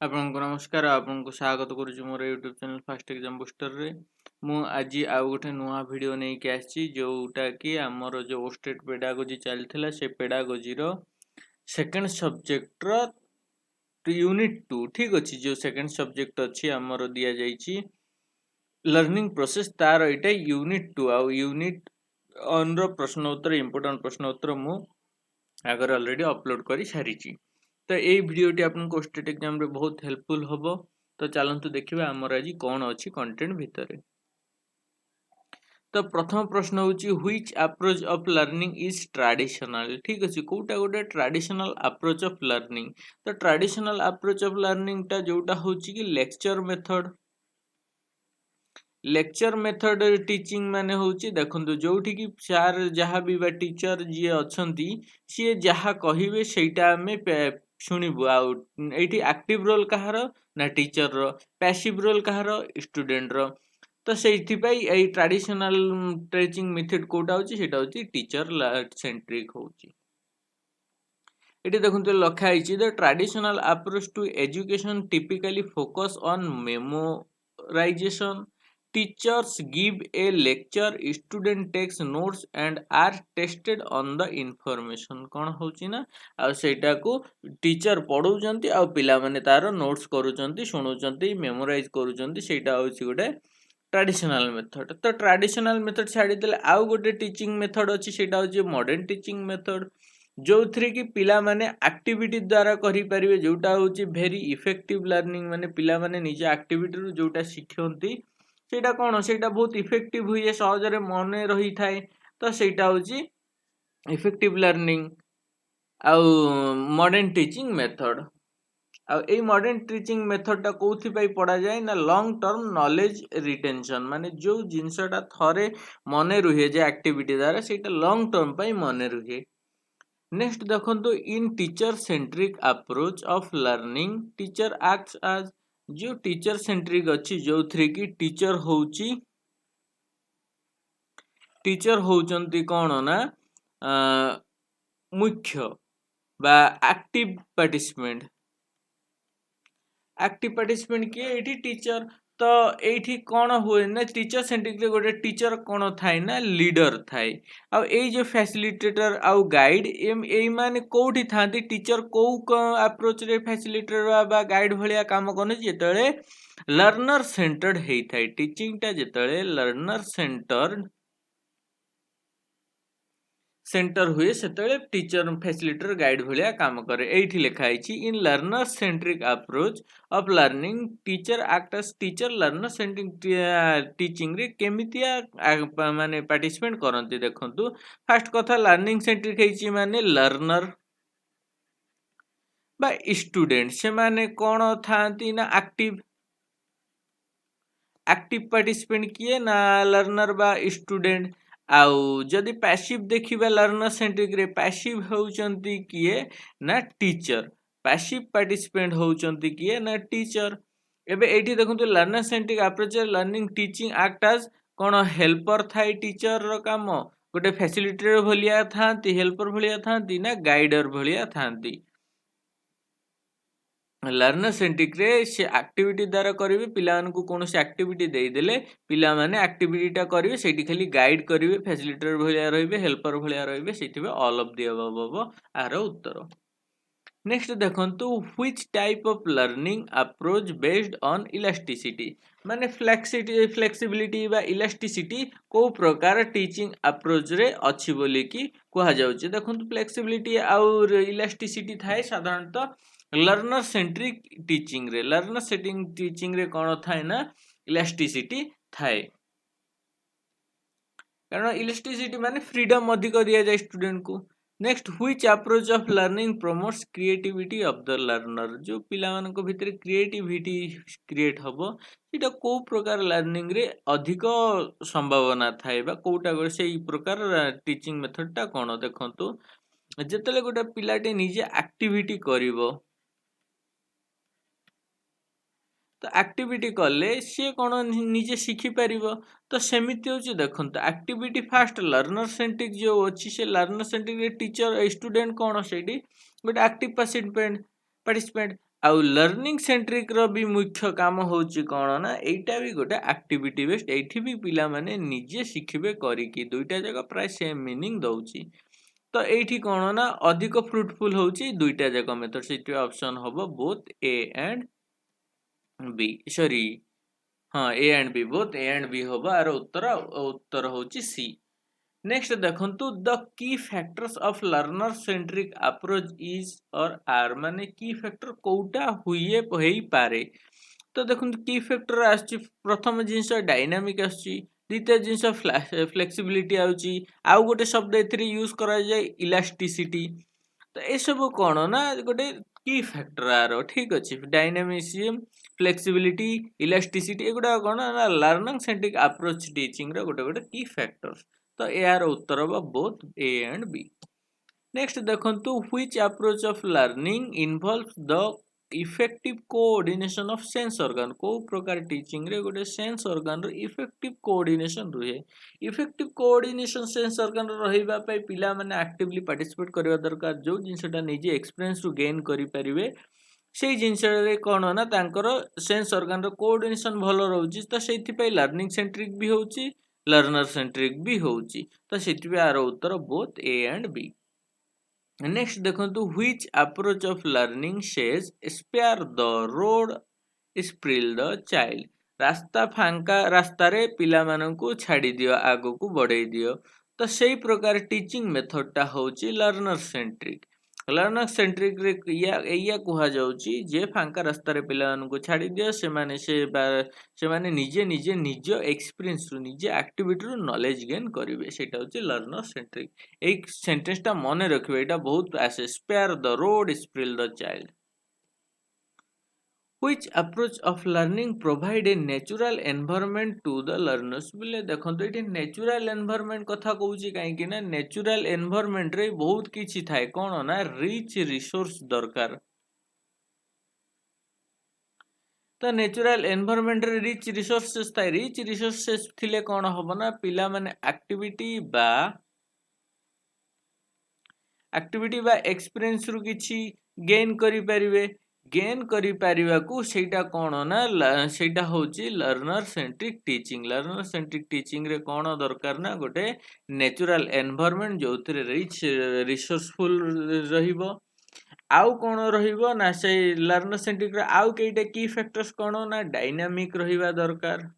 आपनको नमस्कार आपनको स्वागत करुछु मोर YouTube channel fast exam booster रे मु आज आउ गोटे नुआ वीडियो नहीं के आसी जोटा कि हमर जो स्टेट पेडागोजी चलथिला से पेडागोजी रो सेकंड सब्जेक्ट रो यूनिट 2 ठीक अछि जो सेकंड सब्जेक्ट अछि हमर दिया जाईची लर्निंग प्रोसेस तार एटा यूनिट 2 आ यूनिट 1 रो प्रश्न उत्तर इंपोर्टेंट प्रश्न उत्तर मु आगर ऑलरेडी अपलोड करी सारिची। तो यही भिडियोटी आपको स्टेट एग्जाम रे बहुत हेल्पफुल होबो। तो चलंतु देखिबा हमर आज कोन अछि कंटेंट भितरे। तो प्रथम प्रश्न होची which approach of learning is traditional. ठीक अछि कोटा गोटे ट्रेडिशनल अप्रोच ऑफ लर्निंग। तो ट्रेडिशनल अप्रोच ऑफ लर्निंग ता जोटा होची कि lecture method. Lecture method teaching माने होची देखंतु जोठी कि सार जहा भी बा टीचर जे अछंती सी जहा कहिबे सेटा हमें शुणिबु आउ एठी एक्टिव रोल कहार ना टीचर रो पैसिव रोल कहार स्टूडेंट रो। तो सेठी पई ए ट्रेडिशनल टीचिंग मेथड कोटा होची सेटा होची टीचर सेंट्रिक होची। एटी देखंतु लखा आइची the traditional approach to education typically focus on memorisation. Teachers give a lecture, student takes notes and are tested on the information। कौन होची ना आ सेटा को टीचर पढौचंती आ पिला माने तार नोट्स करूचंती सुनुचंती मेमोराइज करूचंती सेटा होची गोटे ट्रेडिशनल मेथड। तो ट्रेडिशनल मेथड छाड़ी देले आउ गोटे टीचिंग मेथड अछि सेटा होची मॉडर्न टीचिंग मेथड जो थ्री की पिला माने एक्टिविटी द्वारा करि परिबे जोटा होची वेरी इफेक्टिव लर्निंग माने पिला माने निजे एक्टिविटी रु जोटा शिखंती सेटा कौन सेटा बहुत इफेक्टिव हुए सहजरे मन रही थाए। तो सेटा होची इफेक्टिव लर्निंग आउ मॉडर्न टीचिंग मेथड। आ ए मॉडर्न टीचिंग मेथड टा कोथि पई पढ़ा जाए ना लॉन्ग टर्म नॉलेज रिटेंशन माने जो जिंसटा थरे मने रुहे जे एक्टिविटी द्वारा सेटा लॉन्ग टर्म पई मने रुहे। नेक्स्ट देखंतु in teacher centric approach of learning teacher acts as जो टीचर सेंट्रिक अच्छी जो थ्री की टीचर होउचंती कौन ना मुख्य बा एक्टिव पार्टिसिपेंट किए एठी टीचर। तो एठी कौन हुए ना टीचर सेंट्रिक रे गोटे टीचर कौन थाए ना लीडर थाए आ ए जो फैसिलिटेटर आउ गाइड एई माने कोठी थांती टीचर को अप्रोच रे फैसिलिटेटर बा गाइड भलिया काम कोने जेतळे लर्नर सेंटर्ड हेई थाए टीचिंग टा जेतळे लर्नर सेंटर हुए सेतळे टीचर फैसिलिटेटर गाइड भलिया काम करे। एठी लिखा आइछि in learner centric approach of learning teacher act as teacher learner centric teaching रे केमितिया माने पार्टिसिपेट करंती देखंतु फर्स्ट कथा लर्निंग सेंट्रिक हेछि माने लर्नर बा स्टूडेंट से माने कोन थांती ना एक्टिव पार्टिसिपेंट किए ना लर्नर बा स्टूडेंट। आउ जदि पैसिव देखिबा लर्नर सेंट्रिक रे पैसिव होउचंती किए ना टीचर पैसिव पार्टिसिपेंट होउचंती किए ना टीचर। एबे एठी देखंतु learner centric approach learning teaching act as कोन हेल्पर थाई टीचर रो काम गोटे फैसिलिटेटर भलिया थांती हेल्पर भलिया थांती ना गाइडर भलिया थांती। लर्नर सेंट्रिक रे से एक्टिविटी द्वारा करिवे पिलान को कोनोसी एक्टिविटी देई देले पिला माने एक्टिविटी टा करिवे सेठी खाली गाइड करिवे फैसिलिटेटर भलिया रहिबे हेल्पर भलिया रहिबे सेठिबे ऑल ऑफ द अबव आर उत्तर। नेक्स्ट देखंतु which type of learning approach based on elasticity माने फ्लेक्सिबिलिटी बा इलास्टिसिटी को प्रकार टीचिंग अप्रोच रे अछि बोली की कहा जाउची। देखंतु फ्लेक्सिबिलिटी और इलास्टिसिटी थाए साधारणतः लर्नर सेंट्रिक टीचिंग रे कौन थाए ना इलास्टिसिटी थाए कारण इलास्टिसिटी माने फ्रीडम अधिक दिया जाए स्टूडेंट को। Next which approach of learning promotes creativity of the learner जो पिला मानको भितरे क्रिएटिविटी क्रिएट हबो इटा को प्रकार लर्निंग रे अधिक संभावना थाए बा कोटा गरे सेही प्रकार टीचिंग मेथड टा कोन देखंतु जेतले गोटे पिलाटे निजे एक्टिविटी करिवो तो एक्टिविटी कले सी कौन निजे शिखी पारिबो। तो सेमिति होची देखंतु एक्टिविटी फास्ट लर्नर सेंट्रिक जो अछि से लर्नर सेंट्रिक टीचर स्टूडेंट कौन सेठी गोटे एक्टिव पार्टिसिपेंट आउ लर्निंग सेंट्रिक रो भी मुख्य काम होची कौन ना एटा भी गोटे एक्टिविटी बेस्ड एठी भी पिला माने निजे शिखिबे करिकी दुईटा जगह प्राय सेम मीनिंग दउची तो एठी कौन ना अधिक फ्रुटफुल होची दुईटा जगह मेथड सेठी ऑप्शन हबो both A and B sorry हाँ A and B both A and B हबो आर उत्तर होची सी नेक्स्ट देखंतु the key factors of learner centric approach is और आर माने की फैक्टर कोउटा हुए हेई पारे तो देखंतु की फैक्टर आछि प्रथम जिंस डायनामिक आछि द्वितीय जिंस फ्लेक्सिबिलिटी आउची आउ गोटे शब्द एथिरे यूज करा जाय इलास्टिसिटी तो ए सब कौन ना गोटे की फैक्टर आर ठीक अच्छे डायनामिज्म फ्लेक्सिबिलिटी इलास्टिसिटी एगुड़ा कौन ना लर्निंग सेंट्रिक अप्रोच टीचिंग रो गोटे गोटे की फैक्टर्स तो यार उत्तर हम both A and B next देखंतु which approach of learning involves the effective coordination of sense organ को प्रकार टीचिंग रे गोटे सेंस ऑर्गन रो इफेक्टिव कोऑर्डिनेशन रुहे इफेक्टिव कोऑर्डिनेशन सेंस ऑर्गन रहिबा पई पिला माने एक्टिवली पार्टिसिपेट करबा दरकार जो जिंसटा निजे एक्सपीरियंस रु गेन करि परिबे सेई जिंसरे कोन ना तांकर सेंस ऑर्गन रो कोऑर्डिनेशन भलो रहउची तो सेथि पई लर्निंग सेंट्रिक भी होउची लर्नर सेंट्रिक भी होउची तो सेथि पे आरो उत्तर both A and B next देखंतु which approach of learning says spare the rod spoil the child रास्ता फांका रास्ता रे पिला माननकु छाडी दियो आगो को बढ़ाई दियो तो सेही प्रकार टीचिंग मेथड टा होची लर्नर सेंट्रिक रे या कुहा जाउची जे फांका रास्ता रे पिला माननकु छाडी दियो से माने निजे निजे निज एक्सपीरियंस रु निजे एक्टिविटी रु नॉलेज गेन करिवे सेटा होची लर्नर सेंट्रिक एक सेंटेंस टा मने रखिबे एटा बहुत आसे spare the rod spoil the child which approach of learning provide a natural environment to the learners बोले देखंतु एठी नेचुरल एनवायरनमेंट कथा कहूची काहे कि ना नेचुरल एनवायरनमेंट रे बहुत किछि थाए कोन ना रिच रिसोर्स दरकार तो नेचुरल एनवायरनमेंट रे रिच रिसोर्सेस थाए रिच रिसोर्सेस थिले कोन हबो ना पिला माने एक्टिविटी बा एक्सपीरियंस रु किछि गेन करि परिबे गेन करि पारिबाकू सेटा कोन ना सेटा होची लर्नर सेंट्रिक टीचिंग रे कोन दरकार ना गोटे नेचुरल एनवायरनमेंट जोथिरे रिच रिसोर्सफुल रहिबो आउ कोन रहिबो ना से लर्नर सेंट्रिक रे आउ केइटा की फैक्टर्स कोन ना डायनामिक रहिबा दरकार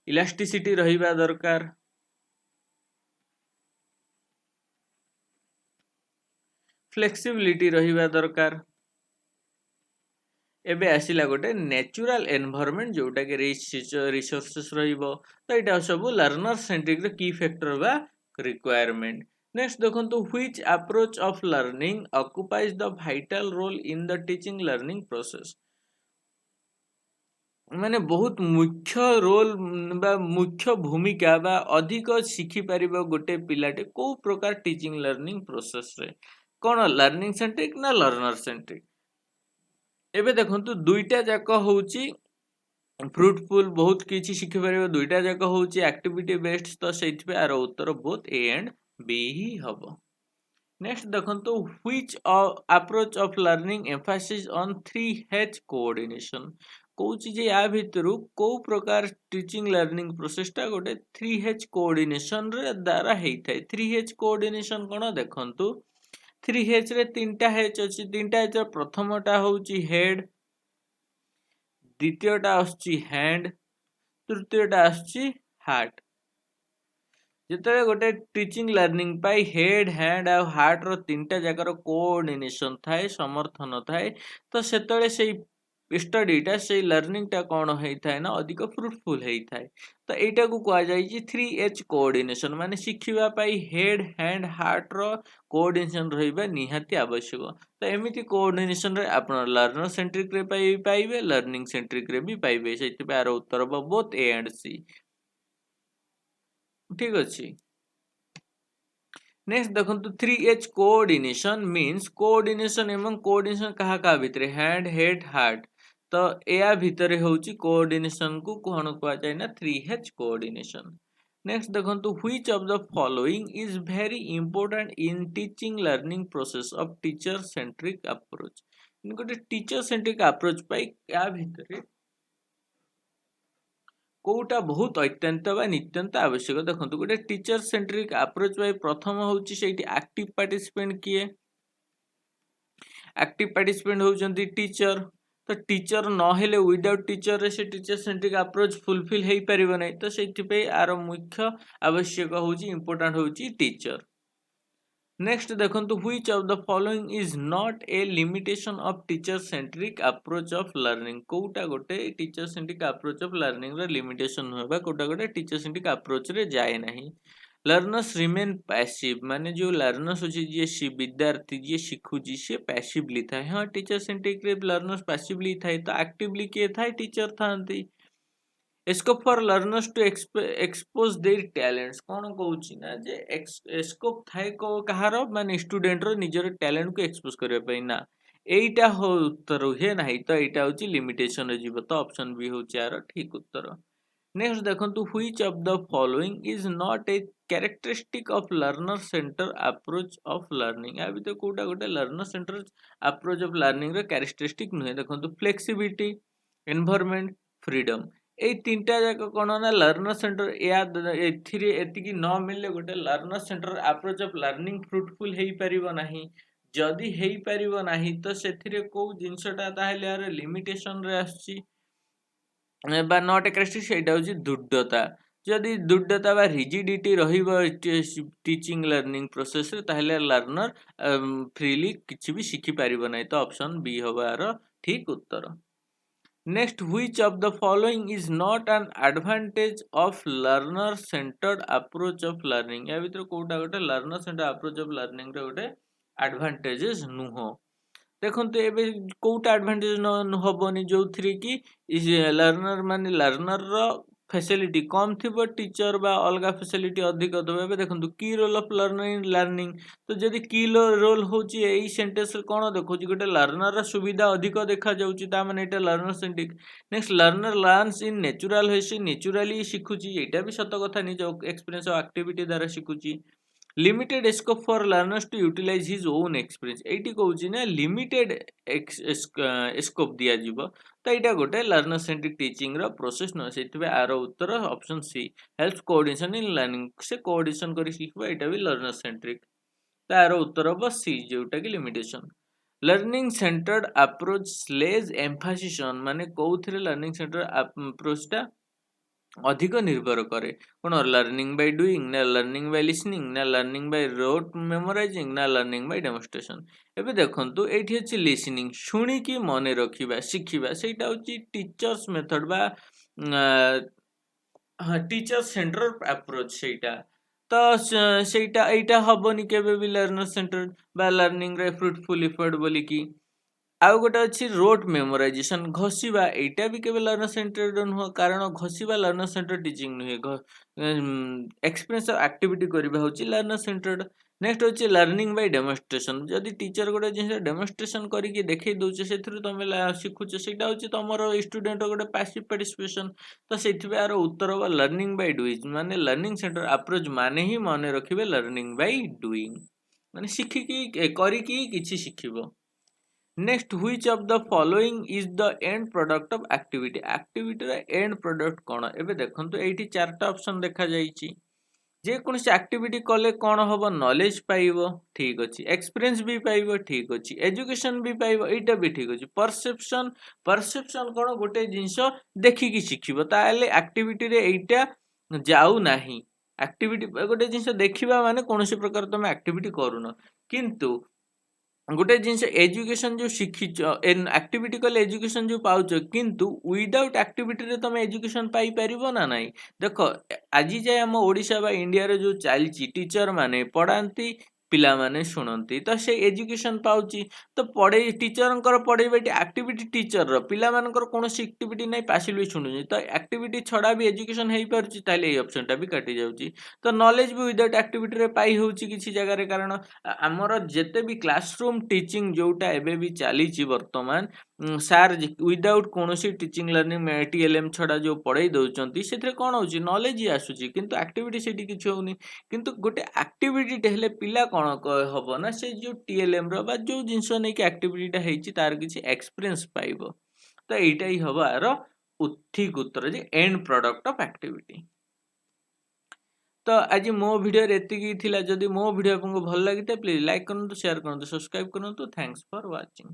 इलास्टिसिटी रहिबा दरकार फ्लेक्सिबिलिटी रहिबा दरकार एबे आसिला गोटे नेचुरल एनवायरनमेंट जोटा के रिच रिसोर्सेस रहिबो तो एटा सब लर्नर सेंट्रिक रे की फैक्टर बा रिक्वायरमेंट नेक्स्ट देखंतु which approach of learning occupies the vital role in the teaching learning process माने बहुत मुख्य रोल बा मुख्य भूमिका बा अधिक शिखि परिबो गोटे पिलाटे को प्रकार टीचिंग लर्निंग प्रोसेस रे कोन लर्निंग सेंट्रिक ना लर्नर सेंट्रिक एबे देखंतु दुईटा जाक होउची फ्रूटफुल बहुत किछि शिखि परिबो दुईटा जाक होउची एक्टिविटी बेस्ड तो सेति पे आरो उत्तर बोथ ए एंड बी ही हबो नेक्स्ट देखंतु which approach of learning emphasis on 3H coordination कोउची जे या भितरु को प्रकार टीचिंग लर्निंग प्रोसेस टा गोटे 3H कोऑर्डिनेशन रे द्वारा हेइथाय 3H कोऑर्डिनेशन कोन देखंतु 3H रे तीनटा H अछि तीनटा H प्रथमटा होउची हेड द्वितीयटा आछि हैंड तृतीयटा आछि हार्ट जेतले गोटे टीचिंग लर्निंग पाई हेड हैंड आ हार्ट रो तीनटा जाकर कोऑर्डिनेशन थाए समर्थन थाए तो सेतले सेई स्टडीटा से लर्निंग टा कोन हेइथाय ना अधिक फ्रूटफुल हेइथाय तो एटा को कहा जाय छी 3H कोऑर्डिनेशन माने शिखिबा पाई हेड हैंड हार्ट रो कोऑर्डिनेशन रहिबा निहाती आवश्यक तो एमिति कोऑर्डिनेशन रे आपण लर्नर सेंट्रिक रे पाइबे लर्निंग सेंट्रिक रे भी पाइबे सेति पे आर उत्तर बोथ ए एंड सी ठीक अछि नेक्स्ट देखंतु 3H कोऑर्डिनेशन मींस कोऑर्डिनेशन एवं कोऑर्डिनेशन कहा कहा भितरे हैंड हेड हार्ट तो या भितरे होउची कोऑर्डिनेशन को कोन कहै जाय ना 3H कोऑर्डिनेशन नेक्स्ट देखंतु which of the following is very important in teaching learning process of teacher centric approach गोटे टीचर सेंट्रिक अप्रोच या भितर कोउटा बहुत अत्यंत बा नित्यंत आवश्यक देखो गोटे टीचर सेंट्रिक अप्रोच प्रथम हूँ से एक्टिव पार्टिसिपेंट किए एक्टिव पार्टिसिपेंट होउचंती टीचर तो टीचर नहेले विदाउट टीचर रे से टीचर सेंट्रिक अप्रोच फुलफिल हो पारिबो नै तो से आर मुख्य आवश्यक होउची इंपोर्टेंट होउची टीचर नेक्स्ट देखो which of the following is not a limitation of teacher centric approach of learning कोउटा गोटे teacher centric approach of learning रो लिमिटेशन होबा कोउटा गोटे टीचर सेंट्रिक अप्रोच रे जाए नहीं लर्नर्स रिमेन पैसिव माने जो लर्नर्स होची जे विद्यार्थी जे शिखुची से पैसिवली थाए हाँ टीचर सेंट्रिक रे लर्नर्स पैसिवली थाए तो एक्टिवली किए थाए टीचर थांती scope for learners to expose their talents कौन कहूची ना जे स्कोप थाए को कहार माने स्टूडेंट रो निजर टैलेंट को एक्सपोज करबा पई ना एईटा हो उत्तर हे नाही तो एईटा होची लिमिटेशन रे जीव तो ऑप्शन बी होची यार ठीक उत्तर नेक्स्ट देखंतु which of the following is not a characteristic of learner centre approach of learning या भी तो कोटा गोटे learner centre approach of learning रो कैरेक्टरिस्टिक नुहे देखंतु फ्लेक्सिबिलिटी एनवायरनमेंट फ्रीडम এই তিনটা যাক কোন না লর্নর সেন্টার এথিরে এতিকি ন মিললে গোটে লর্নর সেন্টার আপ্ରୋচ অফ লর্নিং ফ্রুটফুল হেই পারিব ନାହିଁ যদি হেই পারিব ନାହିଁ ତ ସେଥିରେ କୋଉ ଜିନିଷଟା ତାହେଲେ ଆର ଲିମିଟେସନ ରେ ଆସୁଛି বা নট ক্যারেক্ଟরিস্টিক ସେଇଟା ହେଉଛି ଦୃଢ଼ତା ଯଦି ଦୃଢ଼ତା ବା ରିଜିଡିଟି ରହିବ ଟିଚିଂ ଲର୍ନିଂ ପ୍ରୋସେସରେ ତାହେଲେ ଲର୍ନର ଫ୍ରିଲି କିଛି ବି ଶିଖିପାରିବ ନାହିଁ ତ ଅପସନ୍ ବି ହେବ ଏହାର ଠିକ୍ ଉତ୍ତର Next, which of the following is not an advantage of learner centered approach of learning? या भीतर कोउटा गोटे learner centered approach of learning रे गोटे advantages नुह देखते एबे कोउटा advantage हबनी जो थ्री की लर्नर माने लर्नर रो फैसिलिटी कम थिबो टीचर बा अलगा फैसिलिटी अधिक थबो एबे देखंतु की role of learner in learning तो जदि की रोल होची एई सेंटेंस रे कोन देखोची गोटे लर्नर रा सुविधा अधिक देखा जाउची ता माने एटा learner centric next learner learns in natural होय से नेचुरली शिखुची एटा भी सत कथा निज एक्सपीरियंस और एक्टिविटी द्वारा शिखुची limited scope for learners to utilize his own experience एटी कहूची ना लिमिटेड स्कोप दिया जीवो तो यहाँ गोटे लर्नर सेंट्रिक टीचिंग रो प्रोसेस न से आर उत्तर option C help coordination in learning से कोऑर्डिनेशन करी शिखबा एटा भी लर्नर सेंट्रिक तो आर उत्तर हम सी जोटा कि limitation learning centered approach lays emphasis on माने कोउथरे लर्निंग सेंटर अप्रोचटा अधिक निर्भर करे कौन लर्निंग बाय डूइंग ना लर्निंग बाय लिसनिंग ना लर्निंग बाय रोट मेमोराइजिंग ना लर्निंग बाय डेमोन्स्ट्रेशन एबे देखंतु एठी अछि लिसनिंग शुणी की मने रखिबा शिखिबा सेटा होछि टीचर्स मेथड बा टीचर सेंटर अप्रोच सेटा तो सेटा एटा हबनी केबे भी लर्नर सेंटर बा लर्निंग रे फ्रूटफुल इफर्ट बोली की आउ गोटे अच्छी रोट मेमोराइजेशन घोषा एटा भी केवल लर्नर सेंटर्ड नुह कारण घोषा लर्नर सेंटर टीचिंग नुहे एक्सपीरियंस एक्टिविटी करबा होची लर्नर सेंटर्ड नेक्स्ट होची लर्निंग बाय डेमोन्स्ट्रेशन जदि टीचर गोटे जिनिस डेमोन्स्ट्रेशन करके देखै दउचे सेथुरु तमे शिखुचे सेटा होची तमरो स्टूडेंट गोटे पैसिव पार्टिसिपेशन तो सेथिबे आरो उत्तर बा लर्निंग बाय डूइंग माने लर्निंग सेंटर अप्रोच माने ही माने रखिबे लर्निंग बाय डूइंग माने शिखिकी करिकी किछि शिखिबो next which of the following is the end product of activity activity रा एंड प्रोडक्ट कोन एबे देखंतु एठी चारटा ऑप्शन देखा जाईची जे कोनसी एक्टिविटी कले कोन होबो नॉलेज पाइबो ठीक अछि एक्सपीरियंस भी पाइबो ठीक अछि एजुकेशन भी पाइबो एटा भी ठीक अछि परसेप्शन परसेप्शन कोन गोटे जिंसो देखि कि शिखिबो ताले एक्टिविटी रे एटा जाऊ नाही एक्टिविटी गोटे जिंसो देखिबा माने कोनसी प्रकार तुम एक्टिविटी करूनो किंतु गोटे जिनस एजुकेशन जो शिखिच एक्टिविटी कले एजुकेशन जो पाउच किंतु विदाउट एक्टिविटी रे तुम एजुकेशन पाई परिबो ना नाही देखो आज जाए हम ओडिशा बा इंडिया रे जो चलची टीचर माने पढ़ांती पिला माने सुनंती तो से एजुकेशन पाउची तो पढ़े टीचर पढ़ेबे एक्टिविटी टीचर रो पिला मानकर कोनोसी एक्टिविटी नै पासिबली सुनुची तो एक्टिविटी छडा भी एजुकेशन हेई परची ताले ए ऑप्शन टा भी काटी जाउची तो नॉलेज भी विदाउट एक्टिविटी रे पाई होउची किछि जगह रे कारण आमर जेते भी क्लासरूम टीचिंग जोटा एबे भी चलीची वर्तमान ସାର୍ ୱିଦାଉଟ୍ କୌଣସି ଟିଚିଂ ଲର୍ଣ୍ଣିଂ TLM ଛଡ଼ା ଯେଉଁ ପଢ଼େଇ ଦେଉଛନ୍ତି ସେଥିରେ କ'ଣ ହେଉଛି ନଲେଜ ହିଁ ଆସୁଛି କିନ୍ତୁ ଆକ୍ଟିଭିଟି ସେଠି କିଛି ହେଉନି। କିନ୍ତୁ ଗୋଟେ ଆକ୍ଟିଭିଟିଟେ ହେଲେ ପିଲା କ'ଣ ହେବ ନା ସେ ଯେଉଁ TLMର ବା ଯେଉଁ ଜିନିଷ ନେଇକି ଆକ୍ଟିଭିଟିଟା ହେଇଛି ତାର କିଛି ଏକ୍ସପିରିଏନ୍ସ ପାଇବ। ତ ଏଇଟା ହିଁ ହେବ ଆର ଠିକ୍ ଉତ୍ତର ଯେ ଏଣ୍ଡ ପ୍ରଡକ୍ଟ ଅଫ୍ ଆକ୍ଟିଭିଟି। ତ ଆଜି ମୋ ଭିଡ଼ିଓରେ ଏତିକି ଥିଲା। ଯଦି ମୋ ଭିଡ଼ିଓ ଆପଣଙ୍କୁ ଭଲ ଲାଗିଥାଏ ପ୍ଲିଜ୍ ଲାଇକ୍ କରନ୍ତୁ, ସେୟାର କରନ୍ତୁ, ସବସ୍କ୍ରାଇବ୍ କରନ୍ତୁ। Thanks for watching.